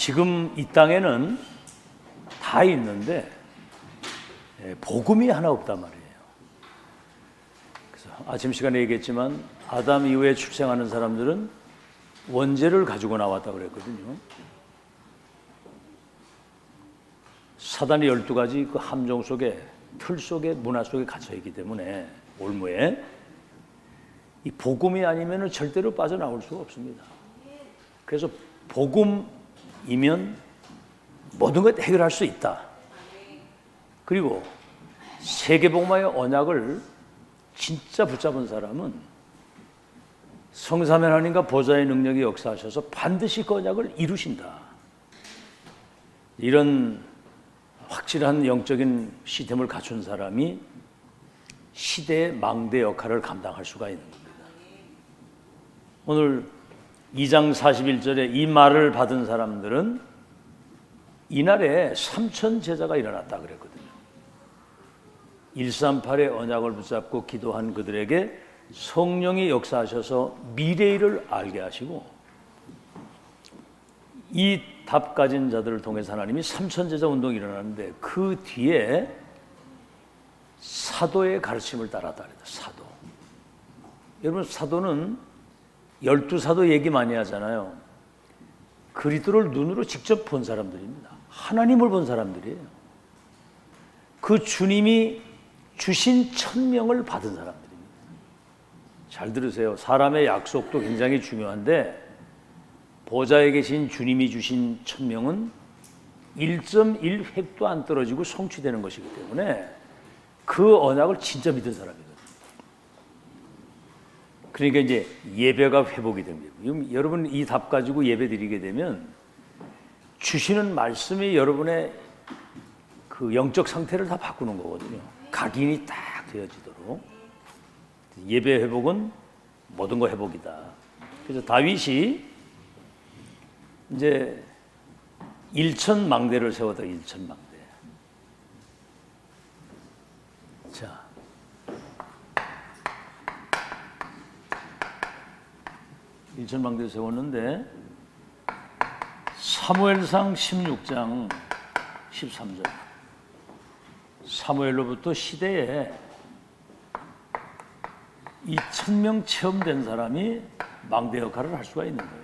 지금 이 땅에는 다 있는데 복음이 하나 없단 말이에요. 그래서 아침 시간에 얘기했지만 아담 이후에 출생하는 사람들은 원죄를 가지고 나왔다고 그랬거든요. 사단이 12가지 그 함정 속에, 틀 속에, 문화 속에 갇혀 있기 때문에 올무에 이 복음이 아니면 절대로 빠져나올 수가 없습니다. 그래서 복음이면 모든 것 해결할 수 있다. 그리고 세계복음화의 언약을 진짜 붙잡은 사람은 성삼위 하나님과 보좌의 능력이 역사하셔서 반드시 그 언약을 이루신다. 이런 확실한 영적인 시스템을 갖춘 사람이 시대의 망대 역할을 감당할 수가 있는 겁니다. 오늘 2장 41절에 이 말을 받은 사람들은 이날에 3천 제자가 일어났다 그랬거든요. 138의 언약을 붙잡고 기도한 그들에게 성령이 역사하셔서 미래일을 알게 하시고 이 답 가진 자들을 통해서 하나님이 3천 제자 운동이 일어나는데 그 뒤에 사도의 가르침을 따랐다 그랬다. 사도. 여러분 사도는 12사도 얘기 많이 하잖아요. 그리스도를 눈으로 직접 본 사람들입니다. 하나님을 본 사람들이에요. 그 주님이 주신 천명을 받은 사람들입니다. 잘 들으세요. 사람의 약속도 굉장히 중요한데 보좌에 계신 주님이 주신 천명은 1.1획도 안 떨어지고 성취되는 것이기 때문에 그 언약을 진짜 믿은 사람이거든요. 그러니까 이제 예배가 회복이 됩니다. 여러분 이 답 가지고 예배 드리게 되면 주시는 말씀이 여러분의 그 영적 상태를 다 바꾸는 거거든요. 각인이 딱 되어지도록. 예배 회복은 모든 거 회복이다. 그래서 다윗이 이제 1천 망대를 세웠다. 1천 망대. 자, 일천 망대를 세웠는데 사무엘상 16장 13절 사무엘로부터 시대에 이 천명 체험된 사람이 망대 역할을 할 수가 있는 거예요.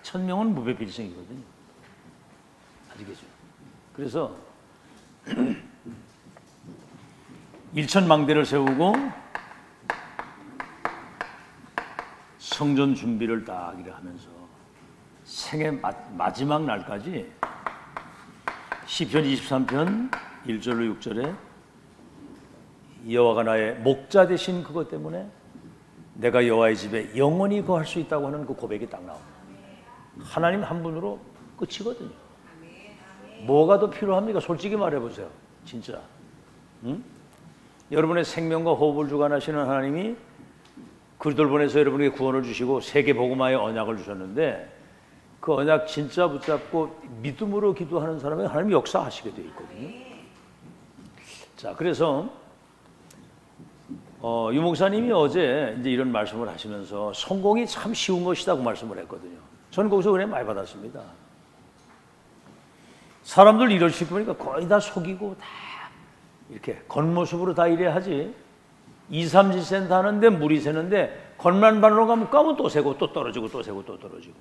천명은 무배필성이거든요. 아시겠죠? 그래서 1천 망대를 세우고 성전 준비를 딱 이렇게 하면서 생의 마지막 날까지 시편 23편 1절로 6절에 여호와가 나의 목자 되신 그것 때문에 내가 여호와의 집에 영원히 거할 수 있다고 하는 그 고백이 딱 나옵니다. 하나님 한 분으로 끝이거든요. 뭐가 더 필요합니까? 솔직히 말해보세요. 진짜. 응? 여러분의 생명과 호흡을 주관하시는 하나님이 그리스도를 보내서 여러분에게 구원을 주시고 세계 복음화의 언약을 주셨는데 그 언약 진짜 붙잡고 믿음으로 기도하는 사람은 하나님이 역사하시게 되어 있거든요. 자, 그래서 유 목사님이 어제 이제 이런 말씀을 하시면서 성공이 참 쉬운 것이라고 말씀을 했거든요. 저는 거기서 은혜 많이 받았습니다. 사람들 이러실 보니까 거의 다 속이고 다 이렇게 겉모습으로 다 이래야 하지. 2, 3지센트 하는데 물이 새는데 겉만 반으로 가면 까면 또 새고 또 떨어지고 또 새고 또 떨어지고.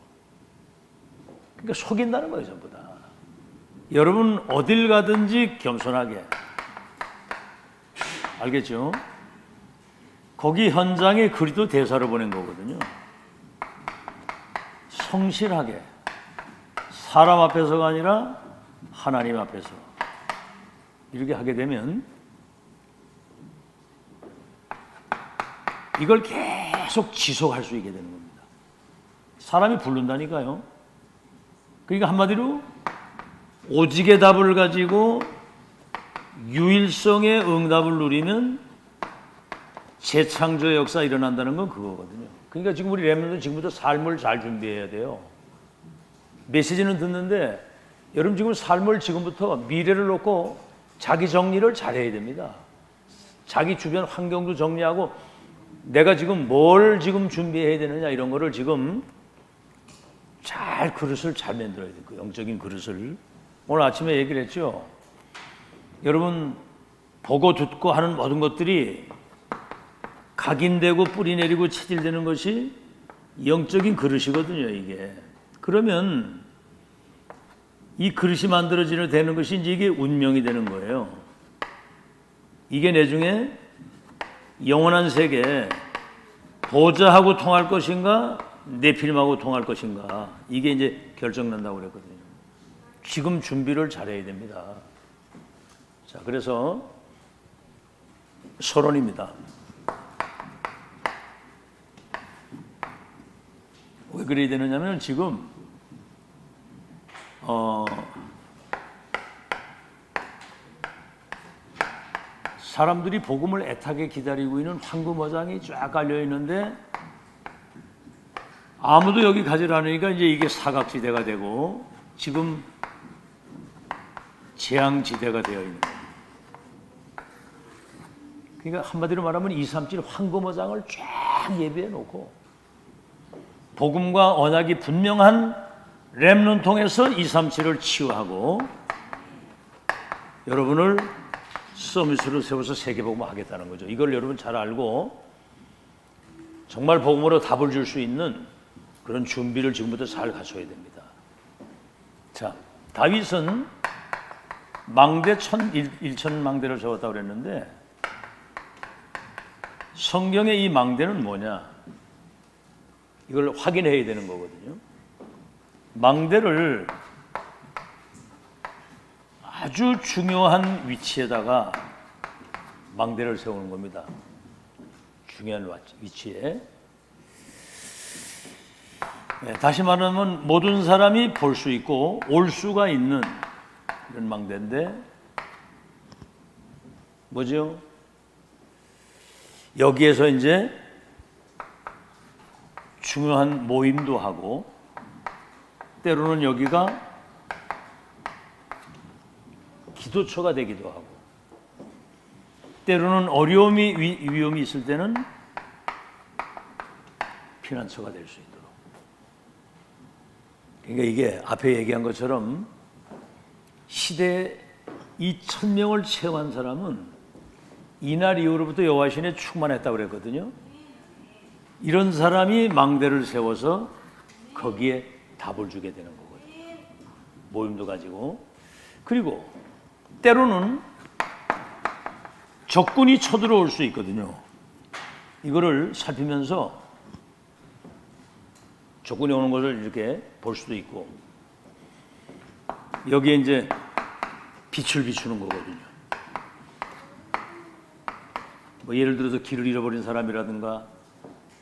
그러니까 속인다는 거예요, 전부 다. 여러분 어딜 가든지 겸손하게. 알겠죠? 거기 현장에 그리스도 대사를 보낸 거거든요. 성실하게. 사람 앞에서가 아니라 하나님 앞에서. 이렇게 하게 되면 이걸 계속 지속할 수 있게 되는 겁니다. 사람이 부른다니까요. 그러니까 한마디로 오직의 답을 가지고 유일성의 응답을 누리면 재창조의 역사 일어난다는 건 그거거든요. 그러니까 지금 우리 렘넌트는 지금부터 삶을 잘 준비해야 돼요. 메시지는 듣는데 여러분 지금 삶을 지금부터 미래를 놓고 자기 정리를 잘해야 됩니다. 자기 주변 환경도 정리하고 내가 지금 뭘 지금 준비해야 되느냐 이런 거를 지금 잘 잘 그릇을 잘 만들어야 돼요. 그 영적인 그릇을. 오늘 아침에 얘기를 했죠. 여러분 보고 듣고 하는 모든 것들이 각인되고 뿌리 내리고 체질되는 것이 영적인 그릇이거든요. 이게. 그러면 이 그릇이 만들어지는 되는 것이 이제 이게 운명이 되는 거예요. 이게 내중에 영원한 세계 보좌하고 통할 것인가 네피림하고 통할 것인가 이게 이제 결정난다고 그랬거든요. 지금 준비를 잘해야 됩니다. 자, 그래서 서론입니다. 왜 그래야 되느냐면 지금 사람들이 복음을 애타게 기다리고 있는 황금어장이 쫙 깔려 있는데 아무도 여기 가지 않으니까 이제 이게 사각지대가 되고 지금 재앙지대가 되어 있는 거예요. 그러니까 한마디로 말하면 237 황금어장을 쫙 예비해 놓고 복음과 언약이 분명한 렘넌통에서 237을 치유하고 여러분을 서밋으로 세워서 세계복음 하겠다는 거죠. 이걸 여러분 잘 알고 정말 복음으로 답을 줄 수 있는 그런 준비를 지금부터 잘 갖춰야 됩니다. 자, 다윗은 망대 1,000망대를 세웠다고 그랬는데 성경의 이 망대는 뭐냐? 이걸 확인해야 되는 거거든요. 망대를 아주 중요한 위치에다가 망대를 세우는 겁니다. 중요한 위치에. 네, 다시 말하면 모든 사람이 볼 수 있고 올 수가 있는 이런 망대인데 뭐죠? 여기에서 이제 중요한 모임도 하고 때로는 여기가 기도처가 되기도 하고 때로는 어려움이 위험이 있을 때는 피난처가 될 수 있도록. 그러니까 이게 앞에 얘기한 것처럼 시대에 이 1,000명을 체험한 사람은 이날 이후로부터 여호와 신에 충만했다고 그랬거든요. 이런 사람이 망대를 세워서 거기에 답을 주게 되는 거거든요. 모임도 가지고. 그리고 때로는 적군이 쳐들어올 수 있거든요. 이거를 살피면서 적군이 오는 것을 이렇게 볼 수도 있고 여기에 이제 빛을 비추는 거거든요. 뭐 예를 들어서 길을 잃어버린 사람이라든가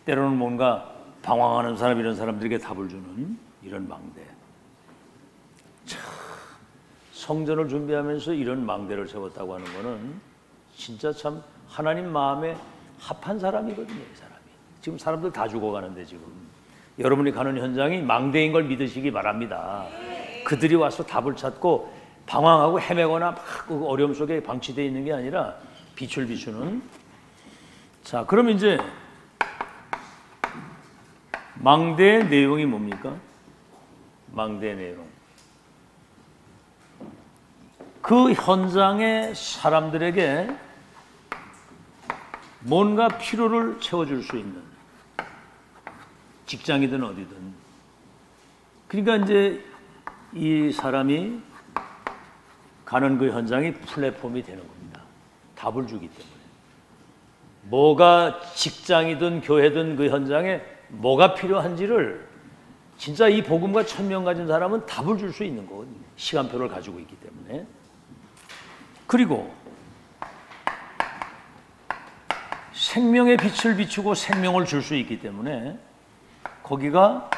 때로는 뭔가 방황하는 사람 이런 사람들에게 답을 주는 이런 망대. 참 성전을 준비하면서 이런 망대를 세웠다고 하는 거는 진짜 참 하나님 마음에 합한 사람이거든요. 이 사람이. 지금 사람들 다 죽어가는데 지금 여러분이 가는 현장이 망대인 걸 믿으시기 바랍니다. 그들이 와서 답을 찾고 방황하고 헤매거나 막 그 어려움 속에 방치되어 있는 게 아니라 빛을 비추는. 자, 그럼 이제 망대의 내용이 뭡니까? 망대의 내용. 그 현장의 사람들에게 뭔가 필요를 채워줄 수 있는 직장이든 어디든. 그러니까 이제 이 사람이 가는 그 현장이 플랫폼이 되는 겁니다. 답을 주기 때문에. 뭐가 직장이든 교회든 그 현장에 뭐가 필요한지를 진짜 이 복음과 1,000명 가진 사람은 답을 줄 수 있는 거거든요. 시간표를 가지고 있기 때문에. 그리고 생명의 빛을 비추고 생명을 줄 수 있기 때문에 거기가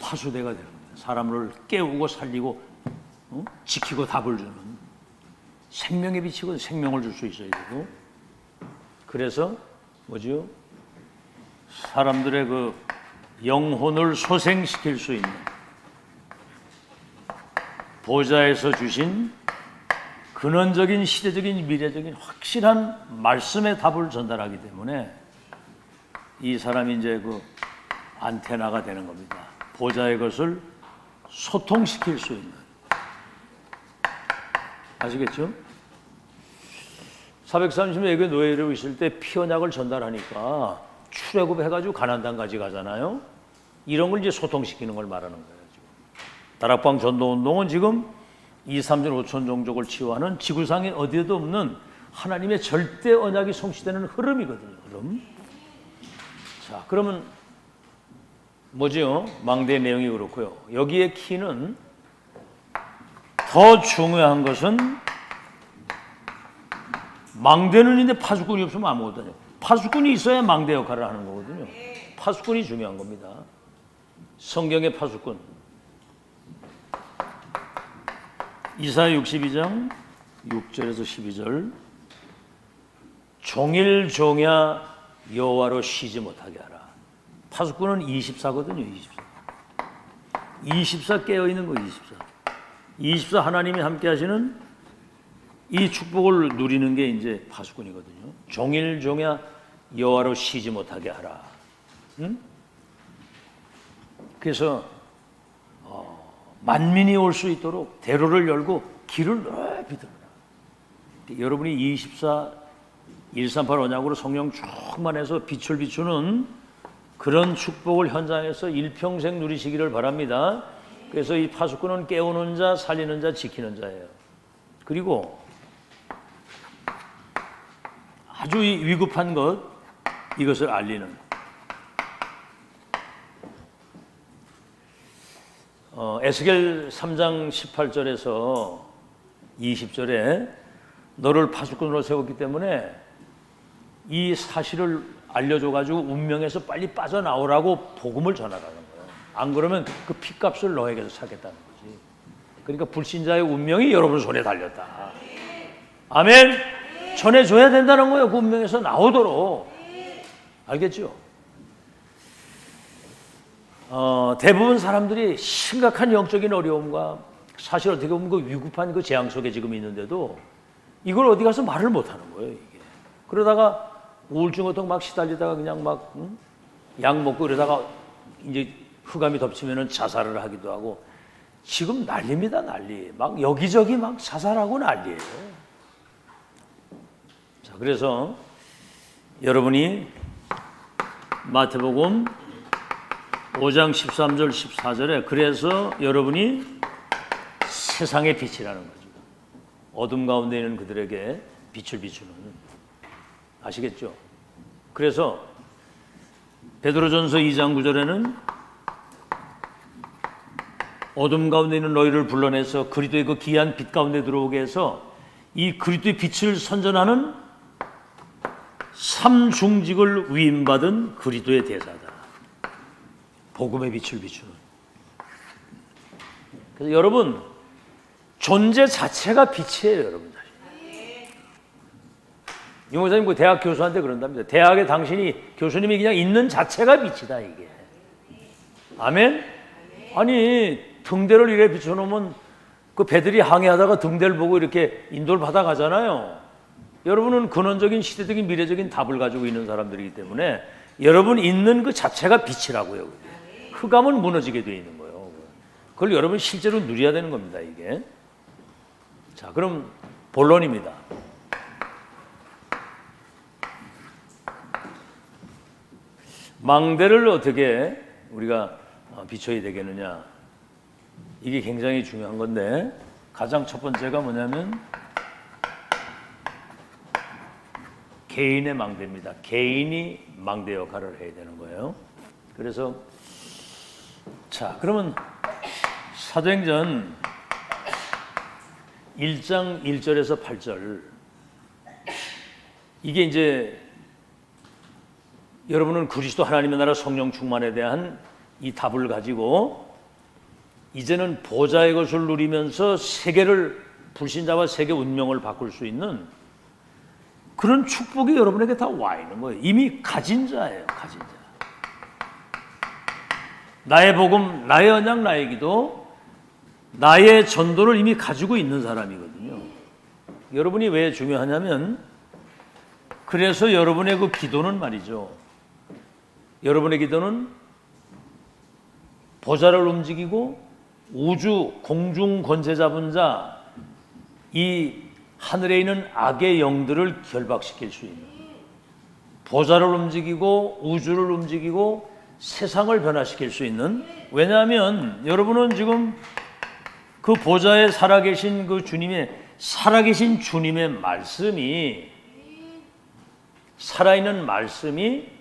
파수대가 되는 거예요. 사람을 깨우고 살리고 지키고 답을 주는 생명의 빛이고 생명을 줄 수 있어야 되고 그래서 뭐죠? 사람들의 그 영혼을 소생시킬 수 있는 보좌에서 주신 근원적인 시대적인 미래적인 확실한 말씀의 답을 전달하기 때문에 이 사람이 이제 그 안테나가 되는 겁니다. 보좌의 것을 소통시킬 수 있는. 아시겠죠? 430명의 노예로 있을 때 피언약을 전달하니까 출애굽해가지고 가나안땅까지 가잖아요. 이런 걸 이제 소통시키는 걸 말하는 거예요. 지금. 다락방 전도운동은 지금 2, 3천, 5천 종족을 치유하는 지구상에 어디에도 없는 하나님의 절대 언약이 성취되는 흐름이거든요. 흐름. 자, 그러면 뭐죠? 망대의 내용이 그렇고요. 여기에 키는 더 중요한 것은 망대는 있는데 파수꾼이 없으면 아무것도 아니에요. 파수꾼이 있어야 망대 역할을 하는 거거든요. 파수꾼이 중요한 겁니다. 성경의 파수꾼. 이사야 62장 6절에서 12절. 종일 종야 여호와로 쉬지 못하게 하라. 파수꾼은 24거든요. 24 깨어있는 거 24 하나님이 함께 하시는 이 축복을 누리는 게 이제 파수꾼이거든요. 종일 종야 여호와로 쉬지 못하게 하라. 응? 그래서 만민이 올 수 있도록 대로를 열고 길을 넓히 들어라. 여러분이 24 138 언약으로 성령 충만해서 빛을 비추는 그런 축복을 현장에서 일평생 누리시기를 바랍니다. 그래서 이 파수꾼은 깨우는 자, 살리는 자, 지키는 자예요. 그리고 아주 위급한 것, 이것을 알리는. 에스겔 3장 18절에서 20절에 너를 파수꾼으로 세웠기 때문에 이 사실을 알려줘가지고 운명에서 빨리 빠져나오라고 복음을 전하라는 거예요. 안 그러면 그 핏값을 너에게서 찾겠다는 거지. 그러니까 불신자의 운명이 여러분 손에 달렸다. 아멘. 전해줘야 된다는 거예요. 그 운명에서 나오도록. 알겠죠? 대부분 사람들이 심각한 영적인 어려움과 사실 어떻게 보면 그 위급한 그 재앙 속에 지금 있는데도 이걸 어디 가서 말을 못 하는 거예요, 이게. 그러다가 우울증 같은 거 막 시달리다가 그냥 막 약 먹고 그러다가 이제 흑암이 덮치면은 자살을 하기도 하고 지금 난리입니다, 난리. 막 여기저기 막 자살하고 난리예요. 자, 그래서 여러분이 마태복음 5장 13절 14절에 그래서 여러분이 세상의 빛이라는 거죠. 어둠 가운데 있는 그들에게 빛을 비추는. 아시겠죠? 그래서 베드로전서 2장 9절에는 어둠 가운데 있는 너희를 불러내서 그리스도의 그 귀한 빛 가운데 들어오게 해서 이 그리스도의 빛을 선전하는 삼중직을 위임받은 그리스도의 대사다. 복음의 빛을 비추는. 그래서 여러분 존재 자체가 빛이에요, 여러분. 유 목사님 그 대학 교수한테 그런답니다. 대학에 당신이 교수님이 그냥 있는 자체가 빛이다, 이게. 아멘? 아니 등대를 이래 비춰놓으면 그 배들이 항해하다가 등대를 보고 이렇게 인도를 받아가잖아요. 여러분은 근원적인 시대적인 미래적인 답을 가지고 있는 사람들이기 때문에 여러분 있는 그 자체가 빛이라고요. 흑암은 무너지게 되어 있는 거예요. 그걸 여러분 실제로 누려야 되는 겁니다, 이게. 자, 그럼 본론입니다. 망대를 어떻게 우리가 비춰야 되겠느냐, 이게 굉장히 중요한 건데 가장 첫 번째가 뭐냐면 개인의 망대입니다. 개인이 망대 역할을 해야 되는 거예요. 그래서 자, 그러면 사도행전 1장 1절에서 8절, 이게 이제 여러분은 그리스도 하나님의 나라 성령 충만에 대한 이 답을 가지고 이제는 보좌의 것을 누리면서 세계를, 불신자와 세계 운명을 바꿀 수 있는 그런 축복이 여러분에게 다 와 있는 거예요. 이미 가진 자예요, 가진 자. 나의 복음, 나의 언약, 나의 기도, 나의 전도를 이미 가지고 있는 사람이거든요. 여러분이 왜 중요하냐면, 그래서 여러분의 그 기도는 말이죠, 여러분의 기도는 보좌를 움직이고 우주 공중 권세 잡은 자, 이 하늘에 있는 악의 영들을 결박시킬 수 있는, 보좌를 움직이고 우주를 움직이고 세상을 변화시킬 수 있는, 왜냐하면 여러분은 지금 그 보좌에 살아계신 그 살아계신 주님의 말씀이, 살아있는 말씀이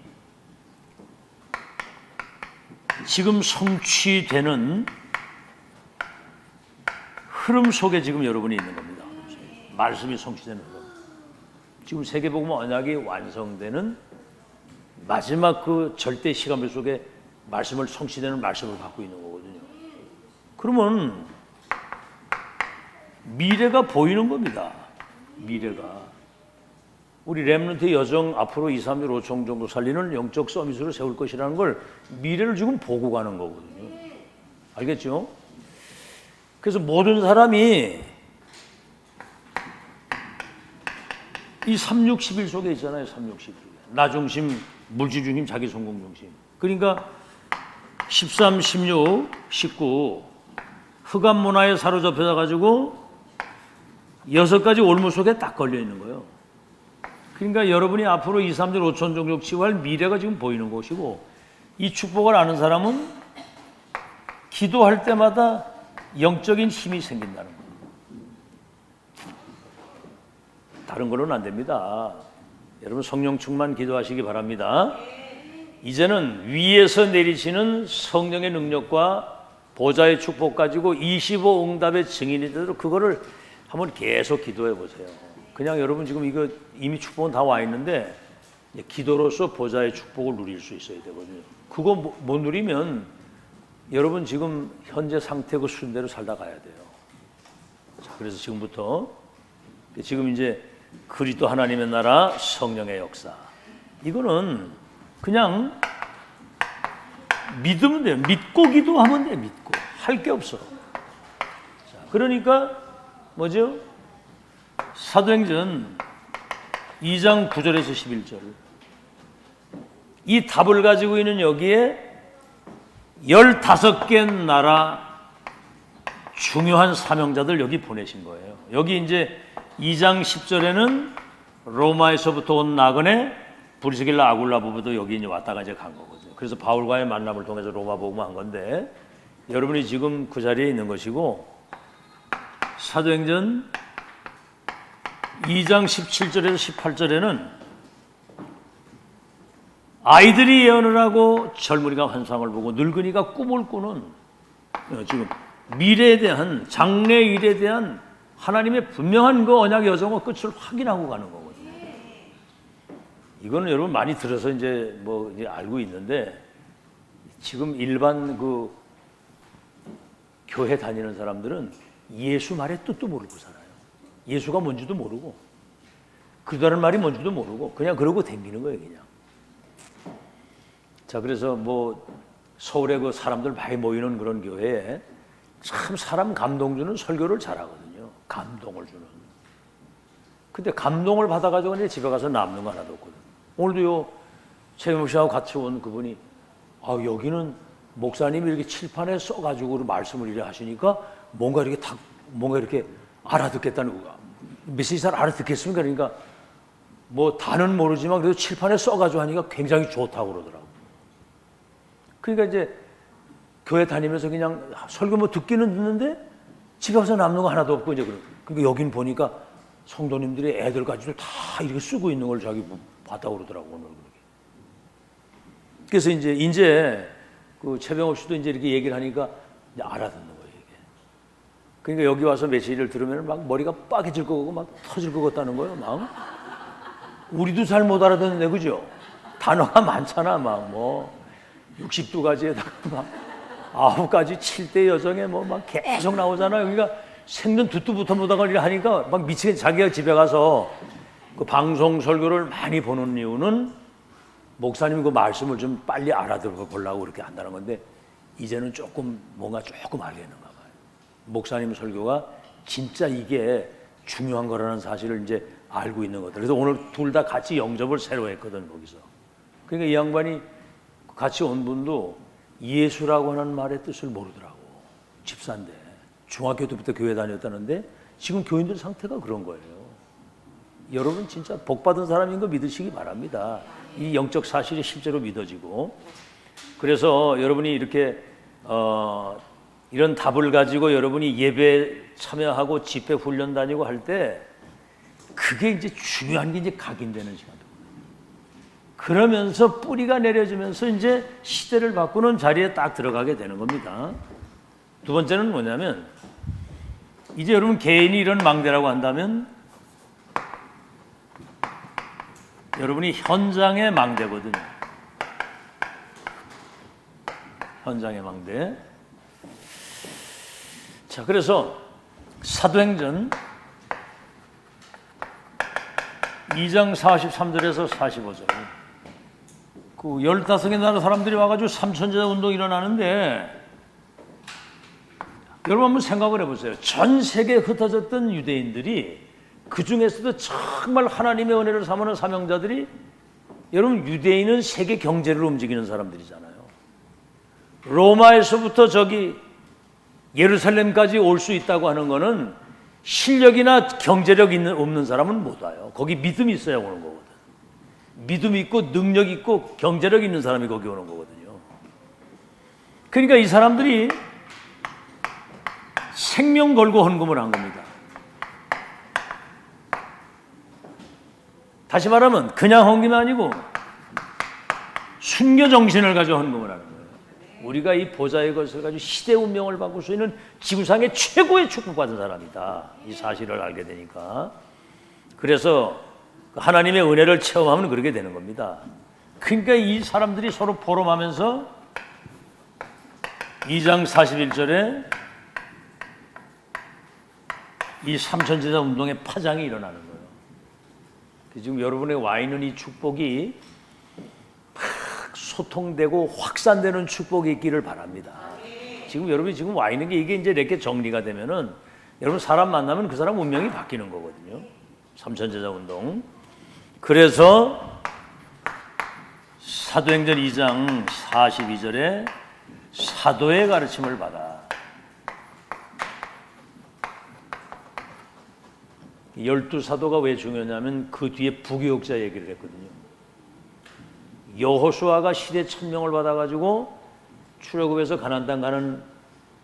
지금 성취되는 흐름 속에 지금 여러분이 있는 겁니다. 말씀이 성취되는 흐름. 지금 세계복음 언약이 완성되는 마지막 그 절대 시간표 속에 말씀을 성취되는 말씀을 갖고 있는 거거든요. 그러면 미래가 보이는 겁니다. 미래가. 우리 렘넌트의 여정 앞으로 2, 3일 5천 정도 살리는 영적 서밋으로 세울 것이라는 걸 미래를 지금 보고 가는 거거든요. 알겠죠? 그래서 모든 사람이 이 361 속에 있잖아요. 361. 나 중심, 물질 중심, 자기 성공 중심. 그러니까 13, 16, 19 흑암 문화에 사로잡혀 가지고 6가지 올무 속에 딱 걸려 있는 거예요. 그러니까 여러분이 앞으로 2, 3년 5천 종족 치유할 미래가 지금 보이는 것이고, 이 축복을 아는 사람은 기도할 때마다 영적인 힘이 생긴다는 거예요. 다른 거로는 안 됩니다. 여러분 성령 충만 기도하시기 바랍니다. 이제는 위에서 내리시는 성령의 능력과 보좌의 축복 가지고 25 응답의 증인이 되도록 그거를 한번 계속 기도해 보세요. 그냥 여러분 지금 이거 이미 축복은 다 와 있는데 기도로서 보좌의 축복을 누릴 수 있어야 되거든요. 그거 못 누리면 여러분 지금 현재 상태 그 순대로 살다 가야 돼요. 자, 그래서 지금부터 지금 이제 그리스도 하나님의 나라 성령의 역사, 이거는 그냥 믿으면 돼요. 믿고 기도하면 돼요. 믿고 할 게 없어. 자, 그러니까 뭐죠? 사도행전 2장 9절에서 11절, 이 답을 가지고 있는 여기에 15개 나라 중요한 사명자들 여기 보내신 거예요. 여기 이제 2장 10절에는 로마에서부터 온 나그네 브리스길라 아굴라 부부도 여기 이제 왔다가 이제 간 거거든요. 그래서 바울과의 만남을 통해서 로마 복음을 한 건데, 여러분이 지금 그 자리에 있는 것이고, 사도행전 2장 17절에서 18절에는 아이들이 예언을 하고 젊은이가 환상을 보고 늙은이가 꿈을 꾸는, 지금 미래에 대한, 장래일에 대한 하나님의 분명한 그 언약의 여정과 끝을 확인하고 가는 거거든요. 이거는 여러분 많이 들어서 이제 뭐 이제 알고 있는데, 지금 일반 그 교회 다니는 사람들은 예수 말의 뜻도 모르고 살아요. 예수가 뭔지도 모르고, 그다는 말이 뭔지도 모르고 그냥 그러고 댕기는 거예요, 그냥. 자, 그래서 뭐 서울에 그 사람들 많이 모이는 그런 교회에 참 사람 감동 주는 설교를 잘하거든요. 감동을 주는. 근데 감동을 받아가지고 이제 집에 가서 남는 거 하나도 없거든. 오늘도요, 최경욱 씨하고 같이 온 그분이, 여기는 목사님이 이렇게 칠판에 써가지고 말씀을 이렇게 하시니까 뭔가 이렇게 알아듣겠다는 거야. 메시지 잘 알아듣겠습니까? 그러니까 뭐 다는 모르지만 그래도 칠판에 써가지고 하니까 굉장히 좋다고 그러더라고. 그러니까 이제 교회 다니면서 그냥 설교 뭐 듣기는 듣는데 집에 가서 남는 거 하나도 없고, 이제 그러니까 여긴 보니까 성도님들이 애들까지도 다 이렇게 쓰고 있는 걸 자기 봤다고 그러더라고, 오늘. 그래서 이제 그 최병호 씨도 이제 이렇게 얘기를 하니까 이제 알아듣는 거예요, 이게. 그러니까 여기 와서 메시지를 들으면 막 머리가 빠개질 것 같고 막 터질 것 같다는 거예요, 막. 우리도 잘 못 알아듣는데, 그죠? 단어가 많잖아, 막 뭐 62가지에다가 막 9가지 7대 여정에 뭐 막 계속 나오잖아요. 그러니까 생전 듣도 못하고 하니까 막 미치게, 자기가 집에 가서 그 방송 설교를 많이 보는 이유는 목사님 그 말씀을 좀 빨리 알아들어 보려고 그렇게 한다는 건데, 이제는 뭔가 조금 알겠는가 봐요. 목사님 설교가 진짜 이게 중요한 거라는 사실을 이제 알고 있는 것들. 그래서 오늘 둘 다 같이 영접을 새로 했거든, 거기서. 그러니까 이 양반이 같이 온 분도 예수라고 하는 말의 뜻을 모르더라고. 집사인데 중학교 때부터 교회 다녔다는데 지금 교인들 상태가 그런 거예요. 여러분 진짜 복받은 사람인 거 믿으시기 바랍니다. 이 영적 사실이 실제로 믿어지고. 그래서 여러분이 이렇게 이런 답을 가지고 여러분이 예배 참여하고 집회 훈련 다니고 할 때 그게 이제 중요한 게 이제 각인되는 시간이거든요. 그러면서 뿌리가 내려지면서 이제 시대를 바꾸는 자리에 딱 들어가게 되는 겁니다. 두 번째는 뭐냐면 이제 여러분 개인이 이런 망대라고 한다면 여러분이 현장의 망대거든요. 현장의 망대. 자, 그래서 사도행전 2장 43절에서 45절. 그 15개 나라 사람들이 와가지고 삼천제자 운동이 일어나는데 여러분 한번 생각을 해보세요. 전 세계에 흩어졌던 유대인들이 그 중에서도 정말 하나님의 은혜를 삼는 사명자들이 여러분 유대인은 세계 경제를 움직이는 사람들이잖아요. 로마에서부터 저기 예루살렘까지 올 수 있다고 하는 거는 실력이나 경제력 없는 사람은 못 와요. 거기 믿음이 있어야 오는 거거든. 믿음 있고 능력 있고 경제력 있는 사람이 거기 오는 거거든요. 그러니까 이 사람들이 생명 걸고 헌금을 한 겁니다. 다시 말하면 그냥 헌금이 아니고 순교 정신을 가지고 헌금을 하는 거예요. 우리가 이 보좌의 것을 가지고 시대 운명을 바꿀 수 있는 지구상의 최고의 축복받은 사람이다. 이 사실을 알게 되니까. 그래서 하나님의 은혜를 체험하면 그렇게 되는 겁니다. 그러니까 이 사람들이 서로 포럼하면서 2장 41절에 이 삼천제자 운동의 파장이 일어나는 거예요. 지금 여러분의 와 있는 이 축복이 막 소통되고 확산되는 축복이 있기를 바랍니다. 지금 여러분이 지금 와 있는 게 이게 이제 이렇게 정리가 되면은 여러분 사람 만나면 그 사람 운명이 바뀌는 거거든요. 삼천제자 운동. 그래서 사도행전 2장 42절에 사도의 가르침을 받아. 12사도가 왜 중요하냐면 그 뒤에 부교육자 얘기를 했거든요. 여호수아가 시대 천명을 받아가지고 출애굽에서 가나안 땅 가는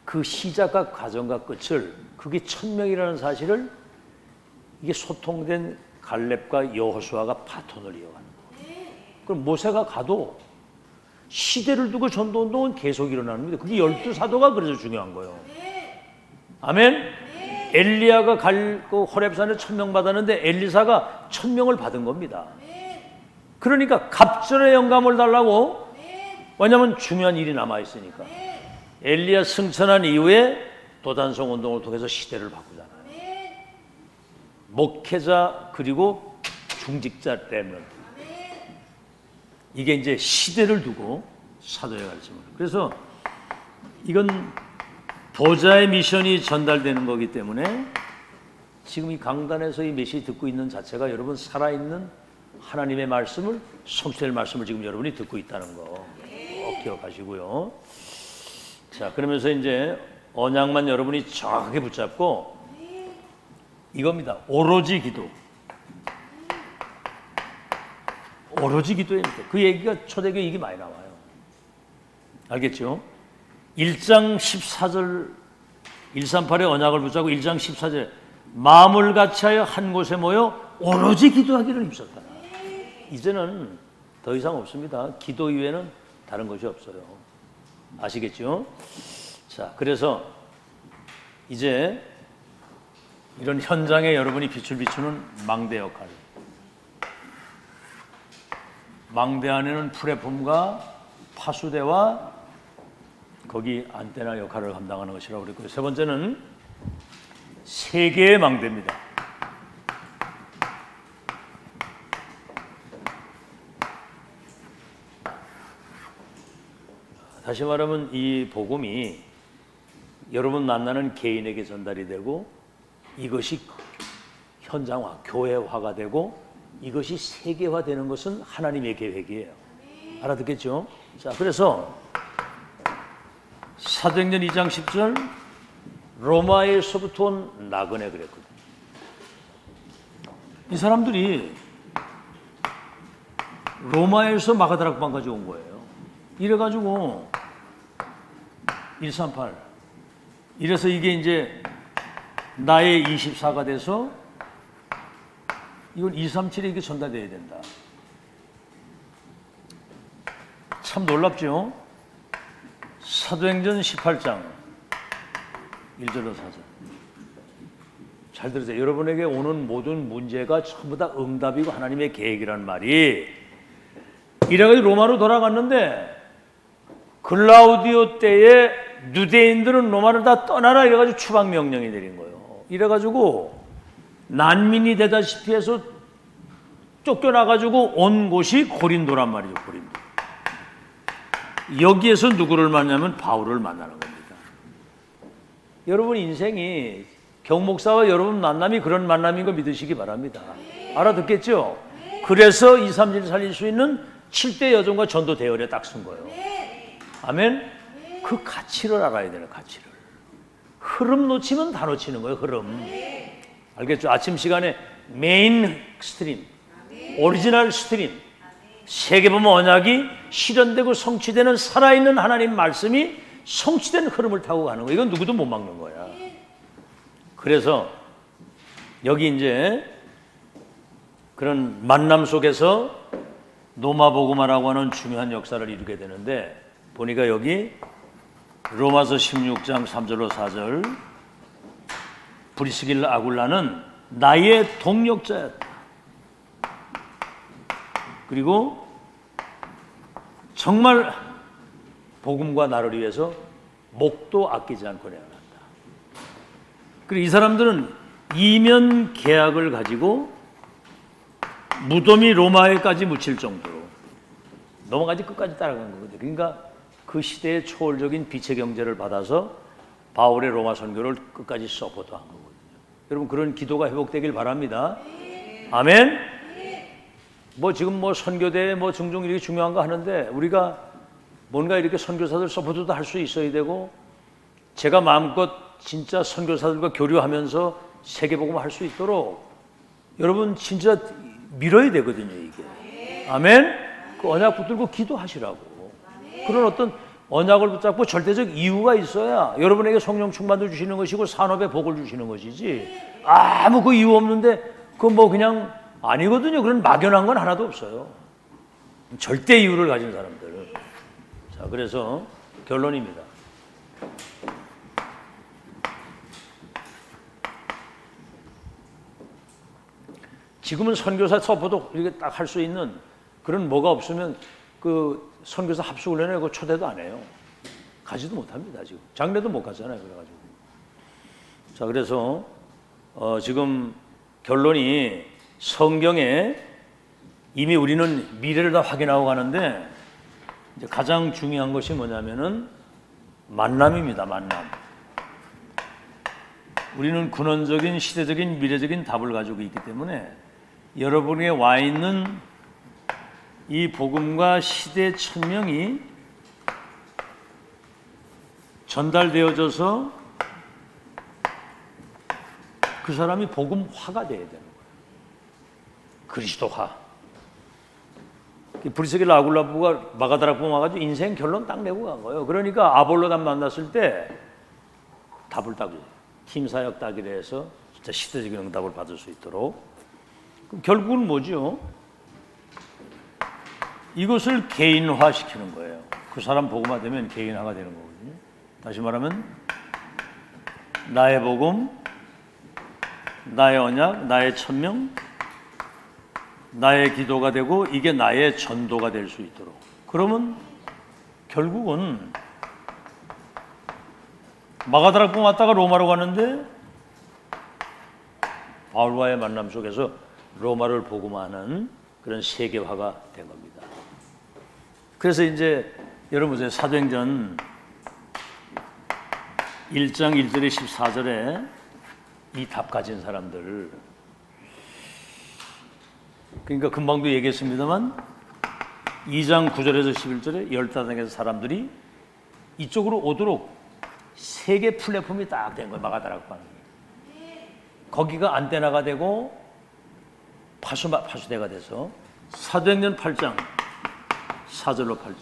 그 시작과 과정과 끝을 그게 천명이라는 사실을 이게 소통된 갈렙과 여호수아가 바톤을 이어가는 거예요. 그럼 모세가 가도 시대를 두고 전도운동은 계속 일어나는 겁니다. 그게 12사도가 그래서 중요한 거예요. 아멘? 엘리야가 그 호렙산에 천명받았는데 엘리사가 천명을 받은 겁니다. 그러니까 갑절의 영감을 달라고. 왜냐하면 중요한 일이 남아있으니까. 엘리야 승천한 이후에 도단성 운동을 통해서 시대를 바꾸잖아요. 목회자 그리고 중직자 렘넌트. 이게 이제 시대를 두고 사도의 가르침을. 그래서 이건 보좌의 미션이 전달되는 거기 때문에 지금 이 강단에서 이 메시지 듣고 있는 자체가 여러분 살아있는 하나님의 말씀을, 성취될 말씀을 지금 여러분이 듣고 있다는 거 꼭 기억하시고요. 자, 그러면서 이제 언약만 여러분이 정확하게 붙잡고 이겁니다. 오로지 기도. 오로지 기도입니다. 그 얘기가 초대교회 얘기 많이 나와요. 알겠죠? 1장 14절 138의 언약을 붙잡고 1장 14절 마음을 같이하여 한 곳에 모여 오로지 기도하기를 힘썼다. 이제는 더 이상 없습니다. 기도 이외에는 다른 것이 없어요. 아시겠죠? 자, 그래서 이제 이런 현장에 여러분이 빛을 비추는 망대 역할. 망대 안에는 플랫폼과 파수대와 거기 안테나 역할을 감당하는 것이라고 그랬고요. 세 번째는 세 개의 망대입니다. 다시 말하면 이 복음이 여러분 만나는 개인에게 전달이 되고 이것이 현장화, 교회화가 되고 이것이 세계화되는 것은 하나님의 계획이에요. 알아듣겠죠? 자, 그래서 사도행전 2장 10절 로마에서부터 온 나그네 그랬거든요. 이 사람들이 로마에서 마가다락방까지 온 거예요. 이래가지고 138 이래서 이게 이제 나의 24가 돼서 이건 237에 이게 전달돼야 된다. 참 놀랍죠? 사도행전 18장 1절로 4절 잘 들으세요. 여러분에게 오는 모든 문제가 전부 다 응답이고 하나님의 계획이라는 말이 이래가지고 로마로 돌아갔는데 글라우디오 때에 유대인들은 로마를 다 떠나라 이래가지고 추방 명령이 내린 거예요. 이래가지고 난민이 되다시피 해서 쫓겨나가지고 온 곳이 고린도란 말이죠. 고린도. 여기에서 누구를 만나면 바울을 만나는 겁니다. 여러분 인생이 경목사와 여러분 만남이 그런 만남인 거 믿으시기 바랍니다. 알아듣겠죠? 그래서 2, 3일 살릴 수 있는 7대 여종과 전도 대열에 딱 쓴 거예요. 아멘? 그 가치를 알아야 돼요. 가치를. 흐름 놓치면 다 놓치는 거예요. 흐름. 알겠죠? 아침 시간에 메인 스트림, 오리지널 스트림, 세계보면 언약이 실현되고 성취되는 살아있는 하나님 말씀이 성취된 흐름을 타고 가는 거예요. 이건 누구도 못 막는 거야. 그래서 여기 이제 그런 만남 속에서 노마복음화라고 하는 중요한 역사를 이루게 되는데 보니까 여기 로마서 16장 3절로 4절 브리스길라 아굴라는 나의 동력자였다. 그리고 정말 복음과 나를 위해서 목도 아끼지 않고 내어놨다. 그리고 이 사람들은 이면 계약을 가지고 무덤이 로마에까지 묻힐 정도로 넘어가지 끝까지 따라간 거거든요. 그러니까 그 시대의 초월적인 빛의 경제를 받아서 바울의 로마 선교를 끝까지 서포트한 거거든요. 여러분 그런 기도가 회복되길 바랍니다. 아멘. 뭐 지금 뭐 선교대 뭐 종종 이렇게 중요한 거 하는데 우리가 뭔가 이렇게 선교사들 서포트도 할 수 있어야 되고 제가 마음껏 진짜 선교사들과 교류하면서 세계복음 할 수 있도록 여러분 진짜 밀어야 되거든요 이게. 아멘. 그 언약 붙들고 기도하시라고. 그런 어떤 언약을 붙잡고 절대적 이유가 있어야 여러분에게 성령 충만도 주시는 것이고 산업에 복을 주시는 것이지 아무 그 이유 없는데 그 뭐 그냥 아니거든요. 그런 막연한 건 하나도 없어요. 절대 이유를 가진 사람들. 자, 그래서 결론입니다. 지금은 선교사 서포트 이렇게 딱 할 수 있는 그런 뭐가 없으면 그 선교사 합숙훈련에 그 초대도 안 해요. 가지도 못합니다. 지금 장례도 못 가잖아요. 그래가지고 자 그래서 지금 결론이 성경에 이미 우리는 미래를 다 확인하고 가는데 이제 가장 중요한 것이 뭐냐면은 만남입니다. 만남. 우리는 근원적인 시대적인 미래적인 답을 가지고 있기 때문에 여러분에게 와 있는 이 복음과 시대 천명이 전달되어져서 그 사람이 복음화가 돼야 되는 거예요. 그리스도화. 브리스길라 아굴라부가 마가다락방 와가지고 인생 결론 딱 내고 간 거예요. 그러니까 아볼로단 만났을 때 답을 딱 팀 사역 따기로 해서 진짜 시대적인 응답을 받을 수 있도록. 그럼 결국은 뭐죠? 이것을 개인화시키는 거예요. 그 사람 복음화 되면 개인화가 되는 거거든요. 다시 말하면 나의 복음, 나의 언약, 나의 천명, 나의 기도가 되고 이게 나의 전도가 될 수 있도록. 그러면 결국은 마가다락방 왔다가 로마로 가는데 바울과의 만남 속에서 로마를 복음하는 그런 세계화가 된 겁니다. 그래서 이제 여러분 보세요. 사도행전 1장 1절에 14절에 이 답 가진 사람들 그러니까 금방도 얘기했습니다만 2장 9절에서 11절에 15명의 사람들이 이쪽으로 오도록 세계 플랫폼이 딱 된 거예요. 마가다락방이. 거기가 안테나가 되고 파수대가 돼서 사도행전 8장 4절로 8절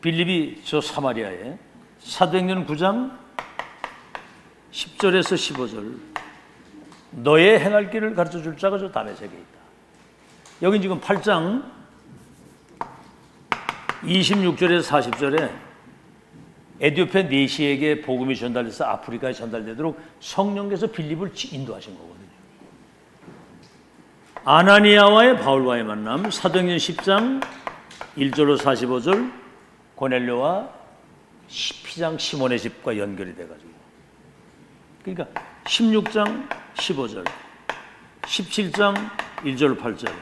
빌립이 저 사마리아에 사도행전 9장 10절에서 15절 너의 행할 길을 가르쳐줄 자가 저 다메섹에 있다. 여긴 지금 8장 26절에서 40절에 에디오페 네시에게 복음이 전달돼서 아프리카에 전달되도록 성령께서 빌립을 인도하신 거거든요. 아나니아와의 바울과의 만남, 사도행전 10장 1절로 45절, 고넬료와 피장 시몬의 집과 연결이 돼가지고, 그러니까 16장 15절, 17장 1절 8절,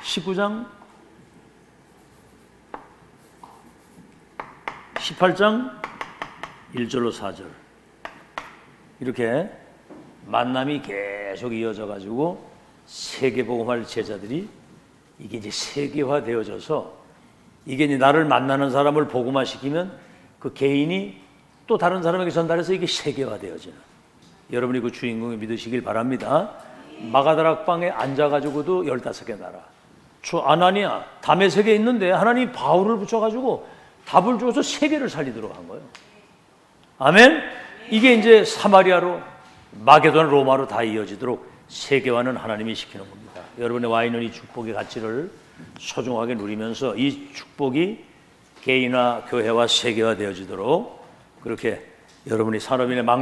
19장 18장 1절로 4절 이렇게 만남이 계속 이어져 가지고 세계복음할 제자들이 이게 이제 세계화되어져서 이게 이제 나를 만나는 사람을 복음화시키면 그 개인이 또 다른 사람에게 전달해서 이게 세계화되어지는, 여러분이 그 주인공을 믿으시길 바랍니다. 마가다락방에 앉아가지고도 15개 나라, 저 아나니아 다메섹에 있는데 하나님이 바울을 붙여가지고 답을 줘서 세계를 살리도록 한 거예요. 아멘. 이게 이제 사마리아로 마게도나 로마로 다 이어지도록 세계화는 하나님이 시키는 겁니다. 여러분의 와 있는 이 축복의 가치를 소중하게 누리면서 이 축복이 개인화, 교회와 세계화 되어지도록 그렇게 여러분이 산업인의 망대